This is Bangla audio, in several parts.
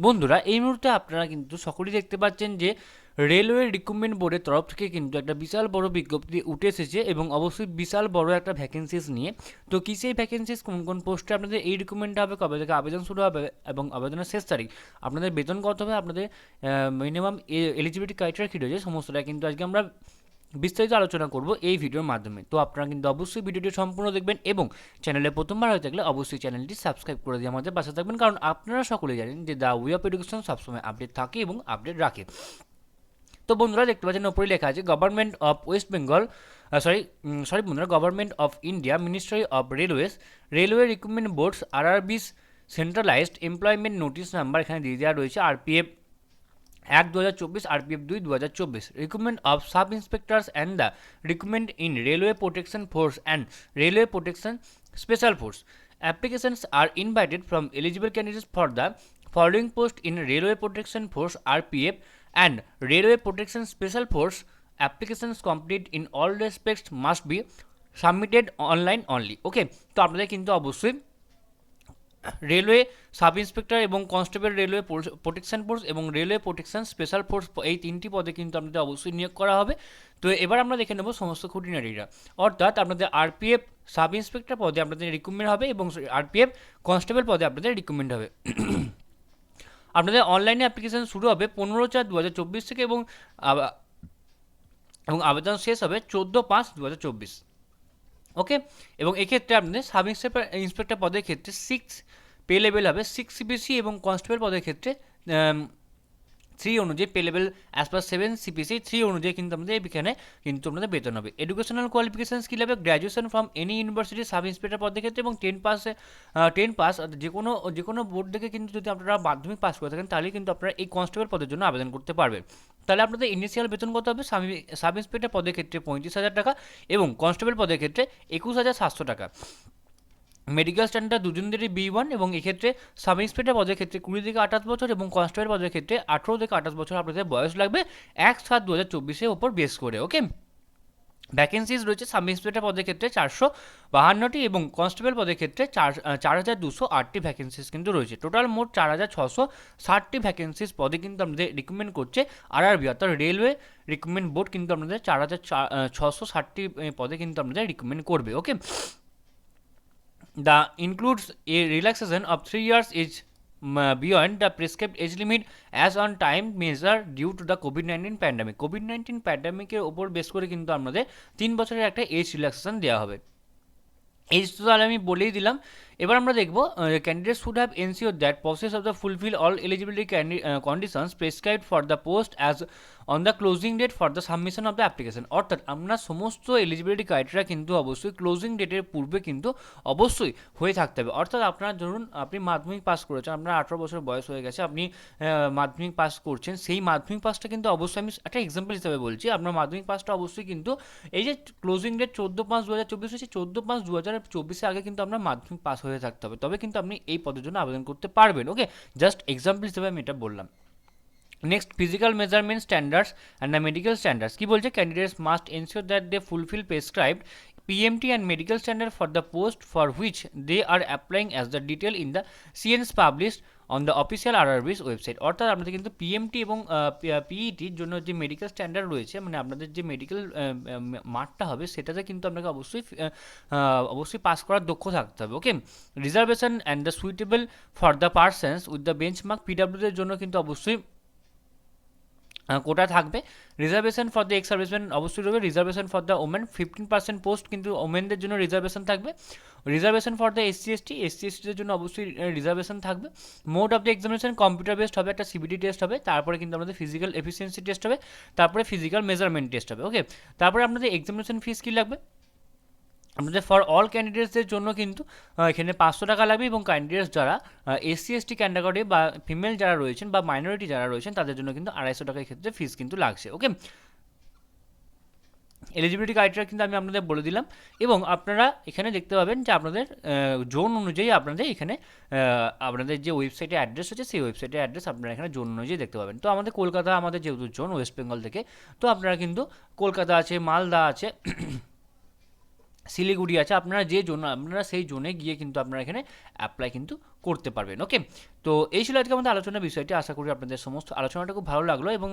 বন্ধুরা এই মুহূর্তে আপনারা কিন্তু সকলেই দেখতে পাচ্ছেন যে রেলওয়ে রিক্রুটমেন্ট বোর্ডের তরফ থেকে কিন্তু একটা বিশাল বড় বিজ্ঞপ্তি উঠে এসেছে এবং অবশ্যই বিশাল বড় একটা ভ্যাকেন্সিস নিয়ে। তো কী সেই ভ্যাকেন্সিস, কোন কোন পোস্টে আপনাদের এই রিক্রুটমেন্টটা হবে, কবে থেকে আবেদন শুরু হবে এবং আবেদনের শেষ তারিখ, আপনাদের বেতন কত হবে, আপনাদের মিনিমাম এলিজিবিলিটি ক্রাইটেরিয়া কী রয়েছে, সমস্তটা কিন্তু আজকে আমরা বিস্তারিত আলোচনা করব এই ভিডিওর মাধ্যমে। তো আপনারা কিন্তু অবশ্যই ভিডিওটি সম্পূর্ণ দেখবেন এবং চ্যানেলে প্রথমবার হয়ে থাকলে অবশ্যই চ্যানেলটি সাবস্ক্রাইব করে দিয়ে আমাদের পাশে থাকবেন, কারণ আপনারা সকলেই জানেন যে দ্য ওয়ে অফ এডুকেশন সবসময় আপডেট থাকে এবং আপডেট রাখে। তো বন্ধুরা দেখতে পাচ্ছেন ওপরে লেখা আছে গভর্নমেন্ট অফ ওয়েস্ট বেঙ্গল বন্ধুরা, government of India, ministry of railways, railway recruitment boards, RRBs centralised employment notice number এখানে দিয়ে দেওয়া রয়েছে, RPF 1 2024, RPF 2 2024, recruitment of sub inspectors and the recruitment in railway protection force and railway protection special force. Applications are invited from eligible candidates for the following post in railway protection force, RPF and railway protection special force. Applications complete in all respects must be submitted online only. Okay, তো আপনাদের কিন্তু অবশ্যই রেলওয়ে সাব ইন্সপেক্টর এবং কনস্টেবল, রেলওয়ে প্রোটেকশন ফোর্স এবং রেলওয়ে প্রোটেকশন স্পেশাল ফোর্স, এই তিনটি পদে কিন্তু আপনাদের অবশ্যই নিয়োগ করা হবে। তো এবার আমরা দেখে নেব সমস্ত খুঁটিনাটিরা, অর্থাৎ আপনাদের RPF সাব ইন্সপেক্টর পদে আপনাদের রিক্রুটমেন্ট হবে এবং RPF কনস্টেবল পদে আপনাদের রিক্রুটমেন্ট হবে। আপনাদের অনলাইনে অ্যাপ্লিকেশন শুরু হবে 15/4/2024 থেকে এবং আবেদন শেষ হবে 14/5/2024। ওকে, এবং এক্ষেত্রে আপনাদের সাব ইন্সপেক্টর পদের ক্ষেত্রে 6 পে লেভেল হবে, 6 CPC এবং কনস্টেবল পদের ক্ষেত্রে 3 অনুযায়ী pay level as per 7 CPC 3 অনুযায়ী কিন্তু আমাদের এখানে কিন্তু আপনাদের বেতন হবে। এডুকেশনাল কোয়ালিফিকেশন স্কিল হবে graduation from any university sub inspector পদের ক্ষেত্রে এবং 10 পাস যে কোনো বোর্ড থেকে কিন্তু যদি আপনারা মাধ্যমিক পাস করে থাকেন তাহলে কিন্তু আপনারা এই কনস্টেবল পদের জন্য আবেদন করতে পারবেন। তাহলে আপনাদের ইনিশিয়াল বেতন কত হবে, সাব ইন্সপেক্টর পদের ক্ষেত্রে 35,000 টাকা এবং কনস্টেবল পদের ক্ষেত্রে 21,700 টাকা। মেডিকেল স্ট্যান্ডার্ড দুজনেরই B1 এবং এক্ষেত্রে সাব ইন্সপেক্টর পদের ক্ষেত্রে 20 থেকে 28 বছর এবং কনস্টেবল পদের ক্ষেত্রে 18 থেকে 28 বছর আপনাদের বয়স লাগবে 1/7/2024 ওপর বেস করে। ওকে, ভ্যাকেন্সিজ রয়েছে সাব ইন্সপেক্টর পদের ক্ষেত্রে 452টি এবং কনস্টেবল পদের ক্ষেত্রে 4,208টি ভ্যাকেন্সিজ কিন্তু রয়েছে। টোটাল মোট 4,660টি ভ্যাকেন্সিজ পদে কিন্তু আমাদের রিক্রুটমেন্ট করছে RRB, অর্থাৎ রেলওয়ে রিক্রুটমেন্ট বোর্ড কিন্তু আপনাদের 4,660টি পদে কিন্তু আপনাদের রিক্রুটমেন্ট করবে। ওকে, the includes a relaxation of 3 years is beyond the prescribed age limit as on time measure due to the COVID-19 pandemic. COVID-19 প্যান্ডামিকের ওপর বেস করে কিন্তু আমাদের 3 বছরের একটা এজ রিল্যাক্সেশন দেওয়া হবে। এই তো তাহলে আমি বলেই দিলাম। এবার আমরা দেখব candidate should have ensure that process of the fulfil all eligibility conditions prescribed for the post as on the closing date for the submission of the application, অর্থাৎ আমরা সমস্ত এলিজিবিলিটি ক্রাইটেরিয়া কিন্তু অবশ্যই ক্লোজিং ডেটের পূর্বে কিন্তু অবশ্যই হয়ে থাকতে হবে। অর্থাৎ আপনার ধরুন আপনি মাধ্যমিক পাস করেছেন, আপনার 18 বছর বয়স হয়ে গেছে, আপনি মাধ্যমিক পাস করছেন, সেই মাধ্যমিক পাসটা কিন্তু অবশ্যই আমি একটা এক্সাম্পল হিসেবে বলছি, আপনার মাধ্যমিক পাসটা অবশ্যই কিন্তু এই যে ক্লোজিং ডেট 14/5/2024 হয়েছে, 14/5/2024 আগে কিন্তু আপনার মাধ্যমিক পাস হয়ে থাকতে হবে, তবে কিন্তু আপনি এই পদের জন্য আবেদন করতে পারবেন। ওকে, জাস্ট এক্সাম্পল হিসেবে আমি এটা বললাম। Next, physical measurement standards and the medical standards. কি বলছে, candidates must ensure that they fulfil prescribed PMT and medical standard for the post for which they are applying as the detail in the CNS published on the official RRB's website, অর্থাৎ আপনাদের কিন্তু PMT এবং PETর জন্য যে মেডিকেল স্ট্যান্ডার্ড রয়েছে, মানে আপনাদের যে মেডিকেল মার্কটা হবে সেটাতে কিন্তু আপনাকে অবশ্যই পাস করার দক্ষ থাকতে হবে। Okay, reservation and the suitable for the persons with the benchmark PWদের জন্য কিন্তু অবশ্যই কোটা থাকবে। Reservation for the ex serviceman অবশ্যই রয়েছে। Reservation for the women 15% post কিন্তু ওমেনদের জন্য রিজার্ভেশন থাকবে। রিজার্ভেশন ফর দ্য SC/STদের জন্য অবশ্যই রিজার্ভেশন থাকবে। Mode of the examination computer based হবে, একটা CBT টেস্ট হবে, তারপরে কিন্তু আমাদের ফিজিক্যাল এফিসিয়েন্সি টেস্ট হবে, তারপরে ফিজিক্যাল মেজারমেন্ট টেস্ট হবে। ওকে, তারপরে আপনাদের এক্সামিনেশন ফিস কী লাগবে, আপনাদের ফর অল ক্যান্ডিডেটসদের জন্য কিন্তু এখানে 500 টাকা লাগবে এবং ক্যান্ডিডেটস যারা SC/ST ক্যাটাগরি বা ফিমেল যারা রয়েছেন বা মাইনরিটি যারা রয়েছেন তাদের জন্য কিন্তু 250 টাকার ক্ষেত্রে ফিস কিন্তু লাগছে। ওকে, এলিজিবিলিটি ক্রাইটেরিয়া কিন্তু আমি আপনাদের বলে দিলাম এবং আপনারা এখানে দেখতে পাবেন যে আপনাদের জোন অনুযায়ী আপনাদের এখানে আপনাদের যে ওয়েবসাইটে অ্যাড্রেস আছে সেই ওয়েবসাইটে অ্যাড্রেস আপনারা এখানে জোন অনুযায়ী দেখতে পাবেন। তো আমাদের কলকাতা, আমাদের যেহেতু জোন ওয়েস্ট বেঙ্গল থেকে, তো আপনারা কিন্তু কলকাতা আছে, মালদা আছে, শিলিগুড়ি আছে, আপনারা যে জোন আপনারা সেই জোনে গিয়ে কিন্তু আপনারা এখানে অ্যাপ্লাই কিন্তু করতে পারবেন। ওকে, তো এই ছিল আজকে আমাদের আলোচনার বিষয়টি। আশা করি আপনাদের সমস্ত আলোচনাটা খুব ভালো লাগলো এবং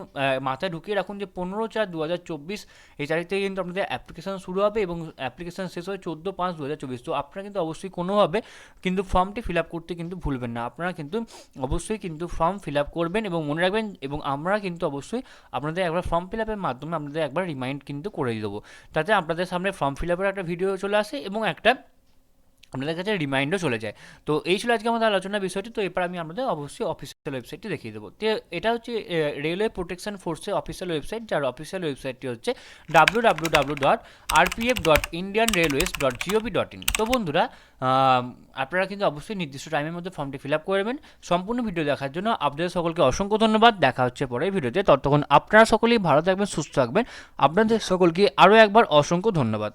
মাথায় ঢুকিয়ে রাখুন যে 15/4/2024 এই তারিখ থেকে কিন্তু আপনাদের অ্যাপ্লিকেশন শুরু হবে এবং অ্যাপ্লিকেশন শেষ হয় 14/5/2024। তো আপনারা কিন্তু অবশ্যই কোনোভাবে কিন্তু ফর্মটি ফিল আপ করতে কিন্তু ভুলবেন না। আপনারা কিন্তু অবশ্যই কিন্তু ফর্ম ফিল আপ করবেন এবং মনে রাখবেন, এবং আমরা কিন্তু অবশ্যই আপনাদের একবার ফর্ম ফিল আপের মাধ্যমে আপনাদের একবার রিমাইন্ড কিন্তু করে দেবো, তাতে আপনাদের সামনে ফর্ম ফিল আপের একটা ভিডিও চলে আসে এবং একটা আপনাদের কাছে রিমাইন্ডও চলে যায়। তো এই ছিল আজকে আমাদের আলোচনার বিষয়টি। তো এরপর আমি আপনাদের অবশ্যই অফিসিয়াল ওয়েবসাইটটি দেখিয়ে দেবো। তো এটা হচ্ছে রেলওয়ে প্রোটেকশন ফোর্সের অফিসিয়াল ওয়েবসাইট, যার অফিসিয়াল ওয়েবসাইটটি হচ্ছে www.rpf.indianrailways.gov.in। তো বন্ধুরা, আপনারা কিন্তু অবশ্যই নির্দিষ্ট টাইমের মধ্যে ফর্মটি ফিল আপ করবেন। সম্পূর্ণ ভিডিও দেখার জন্য আপনাদের সকলকে অসংখ্য ধন্যবাদ। দেখা হচ্ছে পরের ভিডিওতে। ততক্ষণ আপনারা সকলেই ভালো থাকবেন, সুস্থ থাকবেন। আপনাদের সকলকে আরও একবার অসংখ্য ধন্যবাদ।